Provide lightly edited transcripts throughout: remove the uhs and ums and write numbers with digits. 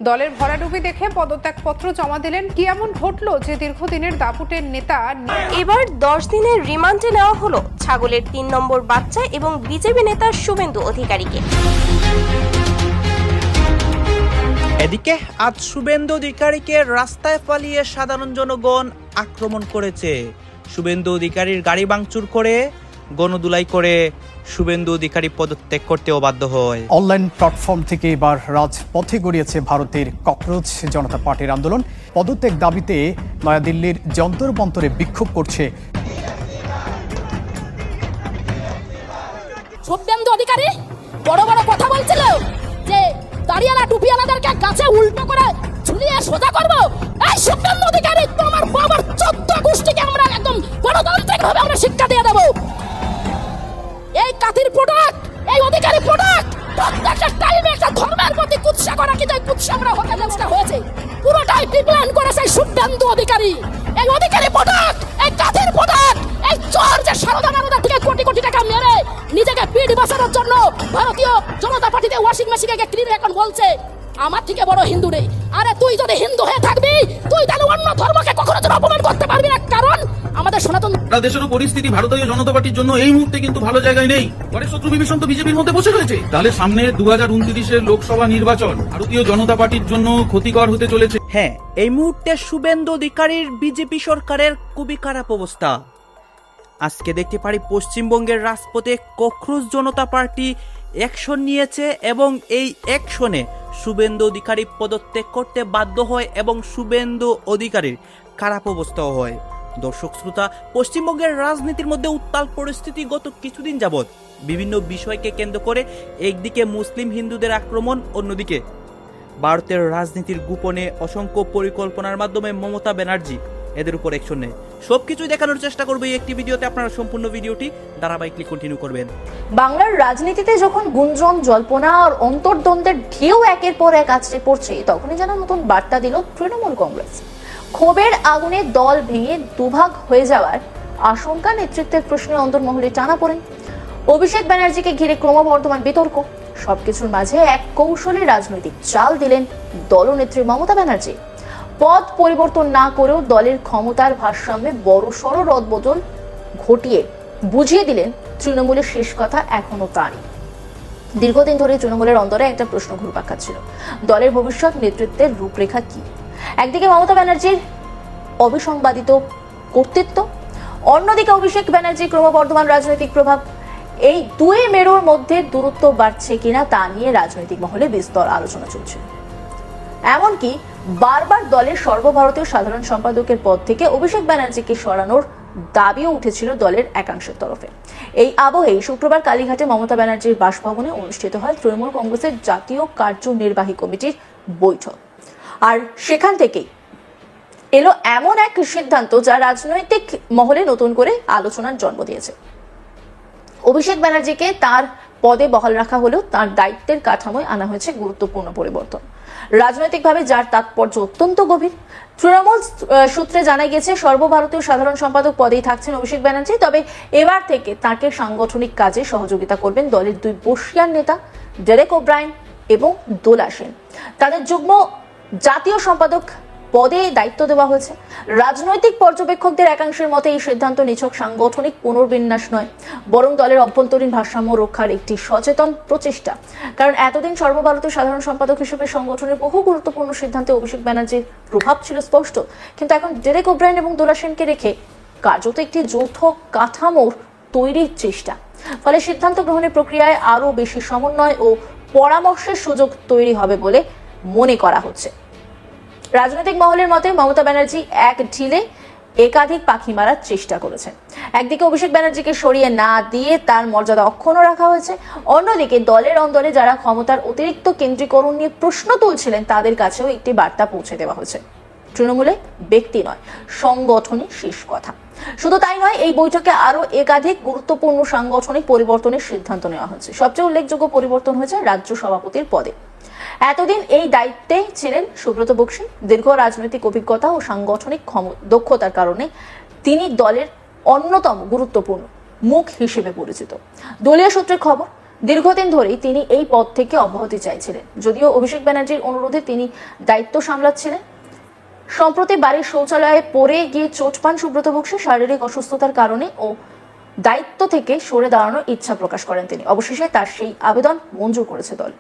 দলের ভরাডুবি দেখে পদত্যাগপত্র জমা দিলেন। কি এমন ঘটলো যে দীর্ঘদিনের দাপুটের নেতা এবার 10 দিনের রিমান্ডে নেওয়া হলো ছাগলের 3 নম্বর বাচ্চা এবং বিজেপি নেতা শুভেন্দু অধিকারীকে। এদিকে আজ শুভেন্দু অধিকারীকে রাস্তায় পালিয়ে সাধারণ জনগণ আক্রমণ করেছে। শুভেন্দু অধিকারীর গাড়ি ভাঙচুর করে গণদুলাই করে শুভেন্দু অধিকারী পদত্যাগ করতেও বাধ্য হয়। অনলাইন প্ল্যাটফর্ম থেকে এবার রাজপথে গড়িয়েছে ভারতের ককরোচ জনতা পার্টির আন্দোলন। পদত্যাগ দাবিতে নয়াদিল্লির যন্তর মন্তরে বিক্ষোভ করছে। শুভেন্দু অধিকারী বড় বড় কথা বলছিল যে দাঁড়িয়ালা টুপিয়ালাদেরকে গাছে উল্টো করে ঝুলিয়ে সোজা করব। এই শুভেন্দু অধিকারী তোমার বাবার 14 গোষ্ঠীকে আমরা একদম গণতান্ত্রিকভাবে আমরা শিক্ষা দিয়ে দেব। এই কাতির প্রোডাক্ট, এই অধিকারী প্রোডাক্ট প্রত্যেকটা টাইমে একটা ধর্মের প্রতি কুৎসা করা কিন্তু কুৎসা আমরা হতে চেষ্টা হয়েছে। পুরোটাই প্ল্যান করেছে শুভেন্দু অধিকারী। এই অধিকারী প্রোডাক্ট, এই কাতির প্রোডাক্ট, এই চোর যে সারদা নারদা থেকে কোটি কোটি টাকা মেরে নিজেকে পিঠ বাঁচানোর জন্য ভারতীয় জনতা পার্টিতে ওয়াশিং মেশিনকে কিনে এখন বলছে আমার থেকে বড় হিন্দু নেই। আরে তুই যদি হিন্দু হয়ে থাকবি তুই তাহলে অন্য ধর্মকে কখনো যেন অপমান করতে পারবি না, কারণ আমাদের সনাতন দেশের পরিস্থিতি ভারতীয় জনতা পার্টির জন্য এই মুহূর্তে কিন্তু ভালো জায়গায় নেই। পরে শত্রু বিভীষণ তো বিজেপির মধ্যে বসে রয়েছে। তাহলে সামনে 2029-এর লোকসভা নির্বাচন ভারতীয় জনতা পার্টির জন্য ক্ষতিকর হতে চলেছে। হ্যাঁ, এই মুহূর্তে শুভেন্দু অধিকারীর বিজেপি সরকারের খুবই খারাপ অবস্থা। আজকে দেখতে পারি পশ্চিমবঙ্গের রাজপথে ককরোচ জনতা পার্টি অ্যাকশন নিয়েছে এবং এই অ্যাকশনে শুভেন্দু অধিকারী পদত্যাগ করতে বাধ্য হয় এবং শুভেন্দু অধিকারীর খারাপ অবস্থাও হয়। দর্শক শ্রোতা, পশ্চিমবঙ্গের রাজনীতির মধ্যে উত্তাল পরিস্থিতি গত কিছুদিন যাবৎ বিভিন্ন বিষয়কে কেন্দ্র করে একদিকে মুসলিম হিন্দুদের আক্রমণ, অন্যদিকে ভারতের রাজনীতির গোপনে অসংখ্য পরিকল্পনার মাধ্যমে মমতা ব্যানার্জি এদের উপর অ্যাকশন নেয়। সবকিছুই দেখানোর চেষ্টা করবো এই একটি ভিডিওতে। আপনারা সম্পূর্ণ ভিডিওটি ধারাবাহিকলি কন্টিনিউ করবেন। বাংলার রাজনীতিতে যখন গুঞ্জন, জল্পনা আর অন্তর্দ্বন্দ্বের ঢেউ একের পর এক আছড়ে পড়ছে, তখনই যেন নতুন বার্তা দিল তৃণমূল কংগ্রেস। ক্ষোভের আগুনে দল ভেঙে দুভাগ হয়ে যাওয়ার আশঙ্কা, নেতৃত্বের প্রশ্নে অন্তর্মহলে টানাপোড়েন, অভিষেক ব্যানার্জিকে ঘিরে ক্রমবর্ধমান বিতর্ক, সবকিছুর মাঝে এক কৌশলী রাজনৈতিক চাল দিলেন দলনেত্রী মমতা ব্যানার্জি। পদ পরিবর্তন না করেও দলের ক্ষমতার ভারসাম্যে বড়সড় রদবদল ঘটিয়ে বুঝিয়ে দিলেন তৃণমূলের শেষ কথা এখনো তারই। দীর্ঘদিন ধরে তৃণমূলের অন্তরে একটা প্রশ্ন ঘুরপাক খাচ্ছিল, দলের ভবিষ্যৎ নেতৃত্বের রূপরেখা কি। একদিকে মমতা ব্যানার্জির অবিসংবাদিত কর্তৃত্ব, অন্যদিকে অভিষেক ব্যানার্জির ক্রমবর্ধমান রাজনৈতিক প্রভাব। এই দুই মেরুর মধ্যে দূরত্ব বাড়ছে কিনা তা নিয়ে রাজনৈতিক মহলে বিস্তর আলোচনা চলছে। এমনকি বারবার দলের সর্বভারতীয় সাধারণ সম্পাদকের পদ থেকে অভিষেক ব্যানার্জিকে সরানোর দাবিও উঠেছিল দলের একাংশের তরফে। এই আবহেই শুক্রবার কালীঘাটে মমতা ব্যানার্জির বাসভবনে অনুষ্ঠিত হয় তৃণমূল কংগ্রেসের জাতীয় কার্যনির্বাহী কমিটির বৈঠক। আর সেখান থেকেই এলো এমন এক সিদ্ধান্ত যা রাজনৈতিক মহলে নতুন করে আলোচনার জন্ম দিয়েছে। অভিষেক ব্যানার্জিকে তার পদে বহাল রাখা হলেও তার দায়িত্বের কাঠামোয় আনা হয়েছে গুরুত্বপূর্ণ পরিবর্তন, রাজনৈতিকভাবে যার তাৎপর্য অত্যন্ত গভীর। তৃণমূল সূত্রে জানা গেছে সর্বভারতীয় সাধারণ সম্পাদক পদেই থাকছেন অভিষেক ব্যানার্জি, তবে এবার থেকে তাকে সাংগঠনিক কাজে সহযোগিতা করবেন দলের দুই বর্ষিয়ান নেতা ডেরেক ওব্রায়েন এবং দোলা সেন। তাদের যুগ্ম জাতীয় সম্পাদক পদে দায়িত্ব দেওয়া হয়েছে। রাজনৈতিক পর্যবেক্ষকদের একাংশের মতে এই সিদ্ধান্ত নিছক সাংগঠনিক পুনর্বিন্যাস নয়, বরং দলের অভ্যন্তরীণ ভারসাম্য রক্ষার একটি সচেতন প্রচেষ্টা। কারণ এতদিন সর্বভারতীয় সাধারণ সম্পাদক হিসেবে সংগঠনের বহু গুরুত্বপূর্ণ সিদ্ধান্তে অভিষেক ব্যানার্জির প্রভাব ছিল স্পষ্ট, কিন্তু এখন ডেরেক ওব্রায়েন এবং দোলা সেনকে রেখে কার্যত একটি যৌথ কাঠামোর তৈরির চেষ্টা। ফলে সিদ্ধান্ত গ্রহণের প্রক্রিয়ায় আরো বেশি সমন্বয় ও পরামর্শের সুযোগ তৈরি হবে বলে মনে করা হচ্ছে। রাজনৈতিক মহলের মতে মমতা ব্যানার্জি এক ঢিলে একাধিক পাখি মারার চেষ্টা করেছেন। একদিকে অভিষেক ব্যানার্জিকে সরিয়ে না দিয়ে তার মর্যাদা অক্ষুণ্ণ রাখা হয়েছে, অন্যদিকে দলের অন্দরে যারা ক্ষমতার অতিরিক্ত কেন্দ্রীকরণ নিয়ে প্রশ্ন তুলছিলেন তাদের কাছেও একটি বার্তা পৌঁছে দেওয়া হয়েছে, তৃণমূলে ব্যক্তি নয়, সংগঠনই শেষ কথা। শুধু তাই নয়, এই বৈঠকে আরো একাধিক গুরুত্বপূর্ণ সাংগঠনিক পরিবর্তনের সিদ্ধান্ত নেওয়া হয়েছে। সবচেয়ে উল্লেখযোগ্য পরিবর্তন হয়েছে রাজ্য সভাপতির পদে। এতদিন এই দায়িত্বে ছিলেন সুব্রত বক্সী। দীর্ঘ রাজনৈতিক অভিজ্ঞতা ও সাংগঠনিক দক্ষতার কারণে তিনি দলের অন্যতম গুরুত্বপূর্ণ মুখ হিসেবে পরিচিত। দলীয় সূত্রের খবর, দীর্ঘদিন ধরেই তিনি এই পদ থেকে অব্যাহতি চাইছিলেন, যদিও অভিষেক ব্যানার্জির অনুরোধে তিনি দায়িত্ব সামলাচ্ছিলেন। সম্প্রতি বাড়ির শৌচালয়ে পড়ে গিয়ে চোট পান সুব্রত বক্সী। শারীরিক অসুস্থতার কারণে ও দায়িত্ব থেকে সরে দাঁড়ানোর ইচ্ছা প্রকাশ করেন তিনি। অবশেষে তার সেই আবেদন মঞ্জুর করেছে দল।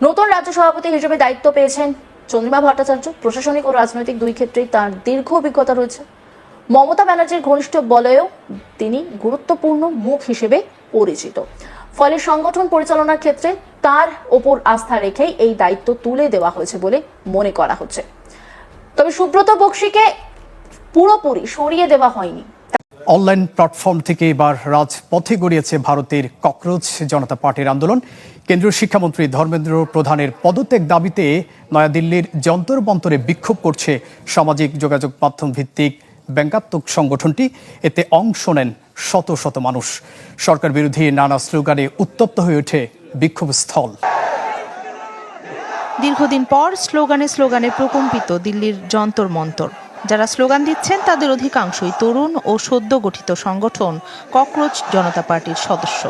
নতুন রাজ্য সভাপতি হিসেবে দায়িত্ব পেয়েছেন চন্দ্রিমা ভট্টাচার্য। প্রশাসনিক ও রাজনৈতিক দুই ক্ষেত্রেই তার দীর্ঘ অভিজ্ঞতা রয়েছে। মমতা ব্যানার্জির ঘনিষ্ঠ বলয়েও তিনি গুরুত্বপূর্ণ মুখ হিসেবে পরিচিত। ফলে সংগঠন পরিচালনার ক্ষেত্রে তার ওপর আস্থা রেখেই এই দায়িত্ব তুলে দেওয়া হয়েছে বলে মনে করা হচ্ছে। তবে সুব্রত বক্সীকে পুরোপুরি সরিয়ে দেওয়া হয়নি। অনলাইন প্ল্যাটফর্ম থেকে এবার রাজপথে গড়িয়েছে ভারতের ককরোচ জনতা পার্টির আন্দোলন। কেন্দ্রীয় শিক্ষামন্ত্রী ধর্মেন্দ্র প্রধানের পদত্যাগ দাবিতে নয়াদিল্লির যন্তর মন্তরে বিক্ষোভ করছে সামাজিক যোগাযোগ মাধ্যম ভিত্তিক ব্যঙ্গাত্মক সংগঠনটি। এতে অংশ নেন শত শত মানুষ। সরকার বিরোধী নানা স্লোগানে উত্তপ্ত হয়ে ওঠে বিক্ষোভস্থল। দীর্ঘদিন পর স্লোগানে প্রকম্পিত দিল্লির যন্তর মন্তর। যারা স্লোগান দিচ্ছেন তাদের অধিকাংশই তরুণ ও সদ্য গঠিত সংগঠন ককরোচ জনতা পার্টির সদস্য।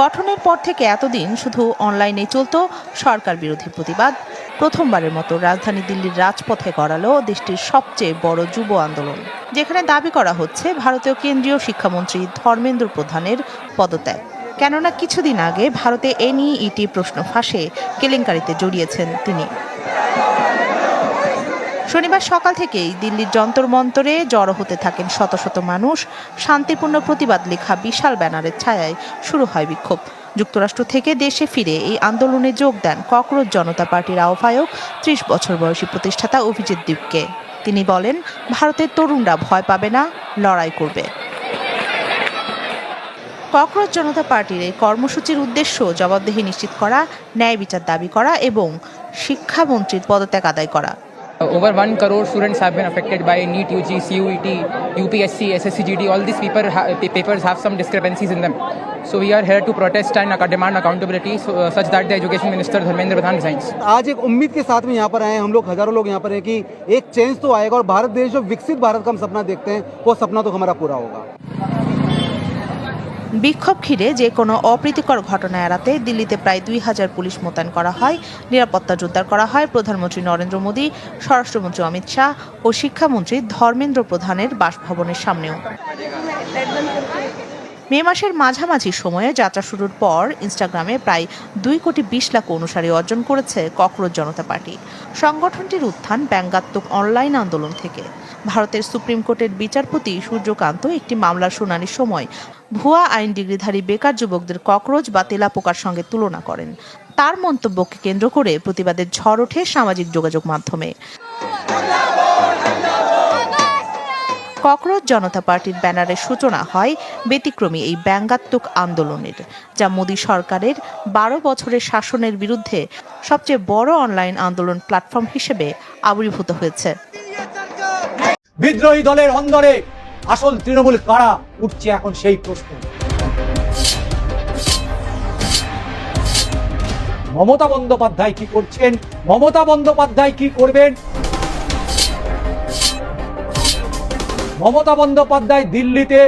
গঠনের পর থেকে এতদিন শুধু অনলাইনে চলত সরকার বিরোধী প্রতিবাদ। প্রথমবারের মতো রাজধানী দিল্লির রাজপথে গড়ালো দেশটির সবচেয়ে বড় যুব আন্দোলন, যেখানে দাবি করা হচ্ছে ভারতীয় কেন্দ্রীয় শিক্ষামন্ত্রী ধর্মেন্দ্র প্রধানের পদত্যাগ। কেননা কিছুদিন আগে ভারতে এনইইটি প্রশ্ন ফাঁসে কেলেঙ্কারিতে জড়িয়েছেন তিনি। শনিবার সকাল থেকেই দিল্লির যন্তর মন্তরে জড়ো হতে থাকেন শত শত মানুষ। শান্তিপূর্ণ প্রতিবাদ লেখা বিশাল ব্যানারের ছায়ায় শুরু হয় বিক্ষোভ। যুক্তরাষ্ট্র থেকে দেশে ফিরে এই আন্দোলনে যোগ দেন ককরোচ জনতা পার্টির আহ্বায়ক 30 বছর বয়সী প্রতিষ্ঠাতা অভিজিৎ দীপকে। তিনি বলেন, ভারতের তরুণরা ভয় পাবে না, লড়াই করবে। ককরোচ জনতা পার্টির এই কর্মসূচির উদ্দেশ্য জবাবদিহি নিশ্চিত করা, ন্যায় বিচার দাবি করা এবং শিক্ষামন্ত্রীর পদত্যাগ আদায় করা। Over 1 crore students have been affected by NEET, UG, CUET, UPSC, SSCGD. All these papers have some discrepancies in them. So we are here to protest and demand accountability such that the Education Minister Dharmendra Pradhan resigns. आज एक उम्मीद के साथ में यहाँ पर आए हम लोग, हजारों लोग यहाँ पर हैं कि एक चेंज तो आएगा और भारत देश जो विकसित भारत का हम सपना देखते हैं वो सपना तो हमारा पूरा होगा। বিক্ষোভ ঘিরে যে কোনো অপ্রীতিকর ঘটনা এড়াতে দিল্লিতে প্রায় 2000 পুলিশ মোতায়েন করা হয়। নিরাপত্তা জোরদার করা হয় প্রধানমন্ত্রী নরেন্দ্র মোদী, স্বরাষ্ট্রমন্ত্রী অমিত শাহ ও শিক্ষামন্ত্রী ধর্মেন্দ্র প্রধানের বাসভবনের সামনেও। মে মাসের মাঝামাঝি সময়ে যাত্রা শুরুর পর ইনস্টাগ্রামে প্রায় 2,20 লাখ অনুসারী অর্জন করেছে ককরোচ জনতা পার্টি। সংগঠনটির উত্থান ব্যঙ্গাত্মক অনলাইন আন্দোলন থেকে। ভারতের সুপ্রিম কোর্টের বিচারপতি সূর্যকান্ত একটি মামলার শুনানির সময় ভুয়া আইন ডিগ্রিধারী বেকার যুবকদের ককরোচ বা তেলাপোকার সঙ্গে তুলনা করেন। তার মন্তব্যকে কেন্দ্র করে প্রতিবাদের ঝড় ওঠে সামাজিক যোগাযোগ মাধ্যমে। ককরোচ জনতা পার্টির ব্যানারের সূচনা হয় ব্যতিক্রমী এই ব্যঙ্গাত্মক আন্দোলনের, যা মোদী সরকারের 12 বছরের শাসনের বিরুদ্ধে সবচেয়ে বড় অনলাইন আন্দোলন প্ল্যাটফর্ম হিসেবে আবির্ভূত হয়েছে। বিদ্রোহী দলের অন্দরে আসল তৃণমূল কারা, উঠছে এখন সেই প্রশ্ন। মমতা বন্দ্যোপাধ্যায় কি করছেন, মমতা বন্দ্যোপাধ্যায় কি করবেন? মমতা বন্দ্যোপাধ্যায় দিল্লিতে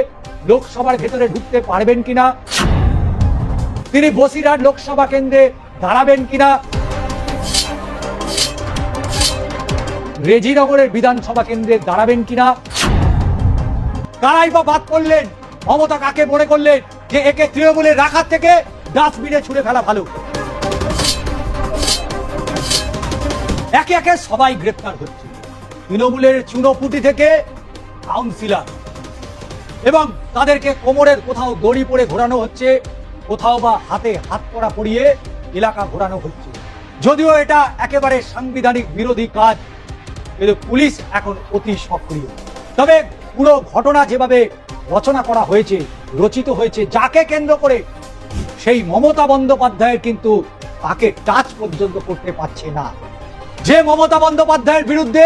লোকসভার ভেতরে ঢুকতে পারবেন কিনা, তিনি বসিরহাট লোকসভা কেন্দ্রে দাঁড়াবেন কিনা, রেজিনগরের বিধানসভা কেন্দ্রে দাঁড়াবেন কিনা, কারাই বা বাদ করলেন? মমতা কাকে মনে করলেন যে একে তৃণমূলের রাখার থেকে ডাস্টবিনে ছুড়ে ফেলা ভালো? একে একে সবাই গ্রেপ্তার হচ্ছে, তৃণমূলের চুনোপুটি থেকে কাউন্সিলর, এবং তাদেরকে কোমরের কোথাও দড়ি পরে ঘোরানো হচ্ছে, কোথাও বা হাতে হাত কড়া পরিয়ে এলাকা ঘোরানো হচ্ছে। যদিও এটা একেবারে সাংবিধানিক বিরোধী কাজ, কিন্তু পুলিশ এখন অতি সক্রিয়। তবে পুরো ঘটনা যেভাবে রচনা করা হয়েছে, রচিত হয়েছে, যাকে কেন্দ্র করে সেই মমতা বন্দ্যোপাধ্যায়ের কিন্তু তাকে টাচ পর্যন্ত করতে পারছে না। যে মমতা বন্দ্যোপাধ্যায়ের বিরুদ্ধে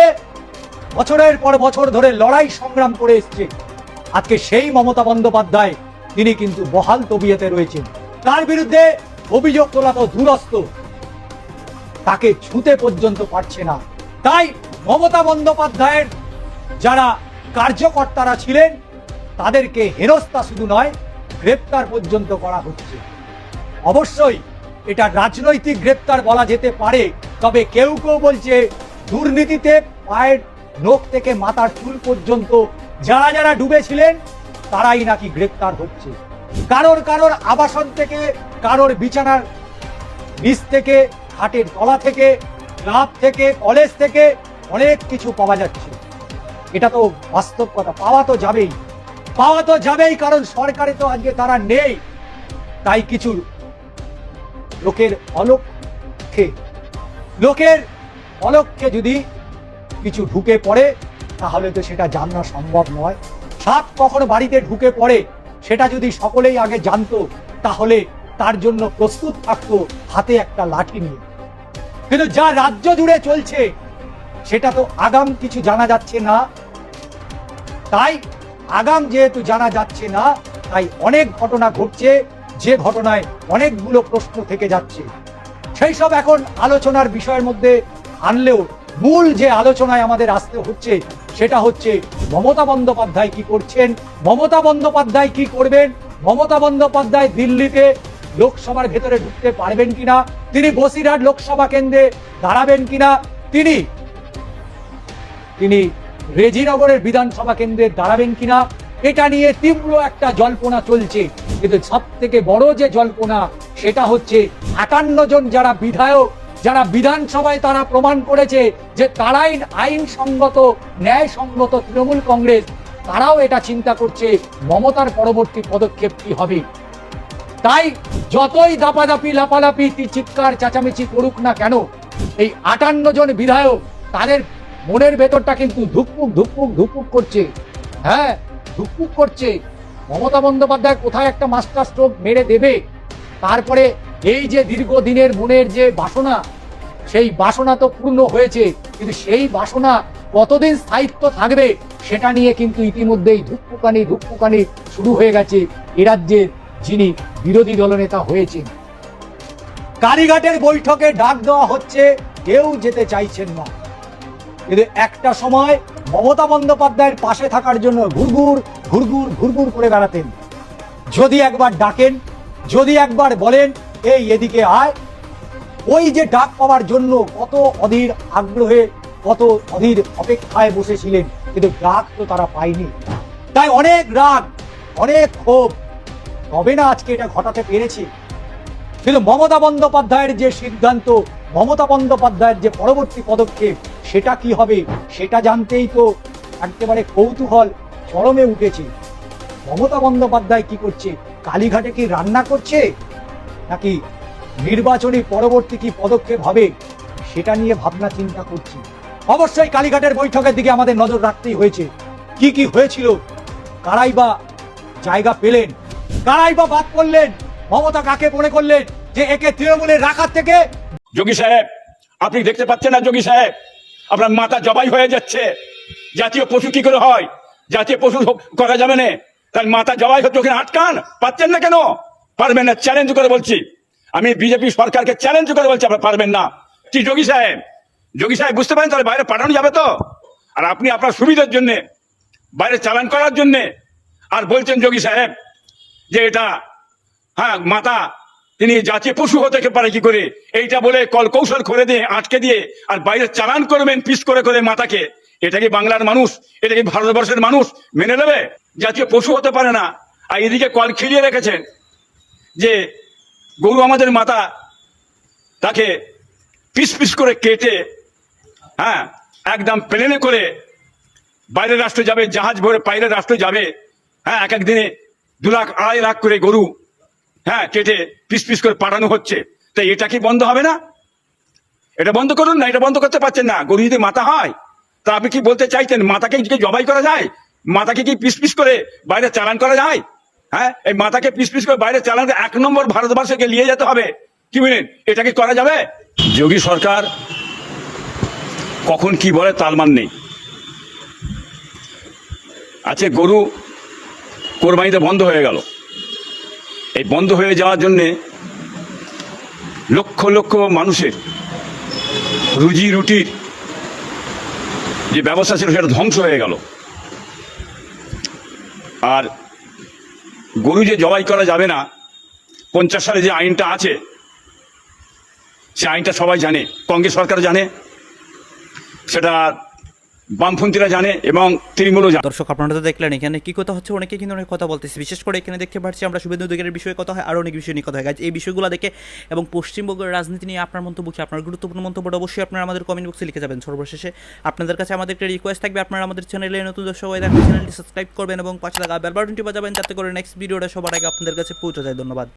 বছরের পর বছর ধরে লড়াই সংগ্রাম করে এসছে, আজকে সেই মমতা বন্দ্যোপাধ্যায় তিনি কিন্তু বহাল তবিয়তে রয়েছেন। তার বিরুদ্ধে অভিযোগ তোলা তো দূরস্থ, তাকে ছুঁতে পর্যন্ত পারছে না। তাই মমতা বন্দ্যোপাধ্যায়ের যারা কার্যকর্তারা ছিলেন তাদেরকে হেনস্থা শুধু নয়, গ্রেপ্তার পর্যন্ত করা হচ্ছে। অবশ্যই এটা রাজনৈতিক গ্রেপ্তার বলা যেতে পারে, তবে কেউ কেউ বলছে দুর্নীতিতে পায়ের নখ থেকে মাথার চুল পর্যন্ত যারা যারা ডুবেছিলেন তারাই নাকি গ্রেপ্তার হচ্ছে। কারোর কারোর আবাসন থেকে, কারোর বিছানার নিচ থেকে, খাটের তলা থেকে, ক্লাব থেকে, কলেজ থেকে অনেক কিছু পাওয়া যাচ্ছে। এটা তো বাস্তব কথা, পাওয়া তো যাবেই, কারণ সরকারে তো আজকে তারা নেই। তাই কিছু লোকের অলক্ষ্যে যদি কিছু ঢুকে পড়ে তাহলে তো সেটা জানা সম্ভব নয়। সাপ কখন বাড়িতে ঢুকে পড়ে সেটা যদি সকলেই আগে জানতো তাহলে তার জন্য প্রস্তুত থাকতো হাতে একটা লাঠি নিয়ে। কিন্তু যা রাজ্য জুড়ে চলছে সেটা তো আগাম কিছু জানা যাচ্ছে না। তাই আগাম যেহেতু জানা যাচ্ছে না, তাই অনেক ঘটনা ঘটছে, যে ঘটনায় অনেকগুলো প্রশ্ন থেকে যাচ্ছে। সেই সব এখন আলোচনার বিষয়ের মধ্যে আনলেও মূল যে আলোচনায় আমাদের আসতে হচ্ছে সেটা হচ্ছে মমতা বন্দ্যোপাধ্যায় কি করছেন, মমতা বন্দ্যোপাধ্যায় কি করবেন, মমতা বন্দ্যোপাধ্যায় দিল্লিতে লোকসভার ভেতরে ঢুকতে পারবেন কিনা, তিনি বসিরহাট লোকসভা কেন্দ্রে দাঁড়াবেন কিনা, তিনি রেজিনগরের বিধানসভা কেন্দ্রে দাঁড়াবেন কিনা, এটা নিয়ে তীব্র একটা জল্পনা চলছে। কিন্তু সব থেকে বড় যে জল্পনা সেটা হচ্ছে ৫৮ জন যারা বিধায়ক, যারা বিধানসভায় তারা প্রমাণ করেছে যে তারাই আইনসঙ্গত ন্যায়সঙ্গত তৃণমূল কংগ্রেস, তারাও এটা চিন্তা করছে মমতার পরবর্তী পদক্ষেপ কি হবে। তাই যতই দাপাদাপি লাপালাপি চিৎকার চেঁচামেচি করুক না কেন, এই ৫৮ জন বিধায়ক তাদের মনের ভেতরটা কিন্তু ধুকপুক করছে। হ্যাঁ, ধুকপুক করছে মমতা বন্দ্যোপাধ্যায় কোথায় একটা মাস্টার স্ট্রোক মেরে দেবে। তারপরে এই যে দীর্ঘদিনের মনের যে বাসনা, সেই বাসনা তো পূর্ণ হয়েছে, কিন্তু সেই বাসনা কতদিন স্থায়িত্ব থাকবে সেটা নিয়ে কিন্তু ইতিমধ্যেই ধুকপুকানি শুরু হয়ে গেছে এ রাজ্যের যিনি বিরোধী দলনেতা হয়েছেন। কালীঘাটের বৈঠকে ডাক দেওয়া হচ্ছে, কেউ যেতে চাইছেন না। কিন্তু একটা সময় মমতা বন্দ্যোপাধ্যায়ের পাশে থাকার জন্য ঘুরঘুর করে বেড়াতেন। যদি একবার ডাকেন, যদি একবার বলেন এই এদিকে আয়, ওই যে ডাক পাওয়ার জন্য কত অধীর আগ্রহে, কত অধীর অপেক্ষায় বসেছিলেন, কিন্তু ডাক তো তারা পায়নি। তাই অনেক রাগ, অনেক ক্ষোভ, তবে না আজকে এটা ঘটাতে পেরেছি। কিন্তু মমতা বন্দ্যোপাধ্যায়ের যে সিদ্ধান্ত, মমতা বন্দ্যোপাধ্যায়ের যে পরবর্তী পদক্ষেপ সেটা কি হবে সেটা জানতেই তো একেবারে কৌতূহল চরমে উঠেছে। মমতা বন্দ্যোপাধ্যায় কি করছে? কালীঘাটে কি রান্না করছে, নাকি নির্বাচনী পরবর্তী কি পদক্ষেপ হবে সেটা নিয়ে ভাবনা চিন্তা করছি। অবশ্যই কালীঘাটের বৈঠকের দিকে আমাদের নজর রাখতেই হয়েছে। কি কি হয়েছিল, কারাই বা জায়গা পেলেন, কারাই বা বাদ করলেন, মমতা কাকে মনে করলেন যে একে তৃণমূলের রাখার থেকে। যোগী সাহেব, আপনি দেখতে পাচ্ছেন না যোগী সাহেব, আপনার মাথা জবাই হয়ে যাচ্ছে। জাতীয় পশু কি করে হয়? জাতীয় পশু করা যাবে না, তার মাথা জবাই হচ্ছে, ওখানে আটকান। পাচ্ছেন না কেন? পারবেন না, চ্যালেঞ্জ করে বলছি। আমি বিজেপি সরকারকে চ্যালেঞ্জ করে বলছি, আপনারা পারবেন না। কি যোগী সাহেব বুঝতে পারেন? তাহলে বাইরে পাঠানো যাবে তো? আর আপনি আপনার সুবিধার জন্য বাইরে চালান করার জন্য আর বলছেন যোগী সাহেব যে এটা মাথা তিনি জাতীয় পশু হতে পারে কি করে, এইটা বলে কৌশল করে দিয়ে আটকে দিয়ে আর বাইরে চালান করবেন পিস করে করে মাথাকে। এটা কি বাংলার মানুষ, এটা কি ভারতবর্ষের মানুষ মেনে নেবে? জাতীয় পশু হতে পারে না। আর এদিকে কল খিলিয়ে রেখেছেন যে গরু আমাদের মাথা, তাকে পিস করে কেটে একদম প্লেনে করে বাইরের রাষ্ট্রে যাবে, জাহাজ ভরে বাইরের রাষ্ট্রে যাবে। এক দিনে 2 লাখ 2.5 লাখ করে গরু কেটে পিস করে পাঠানো হচ্ছে। তাই এটা কি বন্ধ হবে না? এটা বন্ধ করুন না। এটা বন্ধ করতে পারছেন না। গরু যদি মাথা হয় তা আপনি কি বলতে চাইছেন মাথাকে জবাই করা যায়? মাথাকে কি পিস করে বাইরে চালান করা যায়? এই মাথাকে পিস করে বাইরে চালান 1 নম্বর ভারতবর্ষকে নিয়ে যেতে হবে, কি বলেন? এটা কি করা যাবে? যোগী সরকার কখন কি বলে তালমান নেই। আজকে গরু কোরবানিতে বন্ধ হয়ে গেল। এই বন্ধ হয়ে যাওয়ার জন্যে লক্ষ লক্ষ মানুষের রুজি রুটির যে ব্যবস্থা ছিল সেটা ধ্বংস হয়ে গেল। আর গরু যে জবাই করা যাবে না 50 সালে যে আইনটা আছে, সে আইনটা সবাই জানে, কংগ্রেস সরকার জানে, সেটা বামপন্থীরা জানে এবং তৃণমূলও জানে। দর্শক আপনারা তো দেখলেন এখানে কি কথা হচ্ছে, অনেকে কিন্তু অনেক কথা বলতেছে, বিশেষ করে এখানে দেখতে পাচ্ছি আমরা শুভেন্দু অধিকারীর বিষয়ে কথা হয়, আর অনেক বিষয় নিয়ে কথা হয়। এই বিষয়গুলো দেখে এবং পশ্চিমবঙ্গের রাজনীতি নিয়ে আপনার মন্তব্য কি, আপনার গুরুত্বপূর্ণ মন্তব্যটা অবশ্যই আপনারা আমাদের কমেন্ট বক্সে লিখে যাবেন। সর্বশেষে আপনাদের কাছে আমাদের একটা রিকোয়েস্ট থাকবে, আপনারা আমাদের চ্যানেলে নতুন দর্শক হয়ে থাকলে চ্যানেলটি সাবস্ক্রাইব করবেন এবং পাশে থাকা বেল বাটনটি বাজাবেন, যাতে করে নেক্সট ভিডিওটা সবার আগে আপনাদের কাছে পৌঁছে যায়। ধন্যবাদ।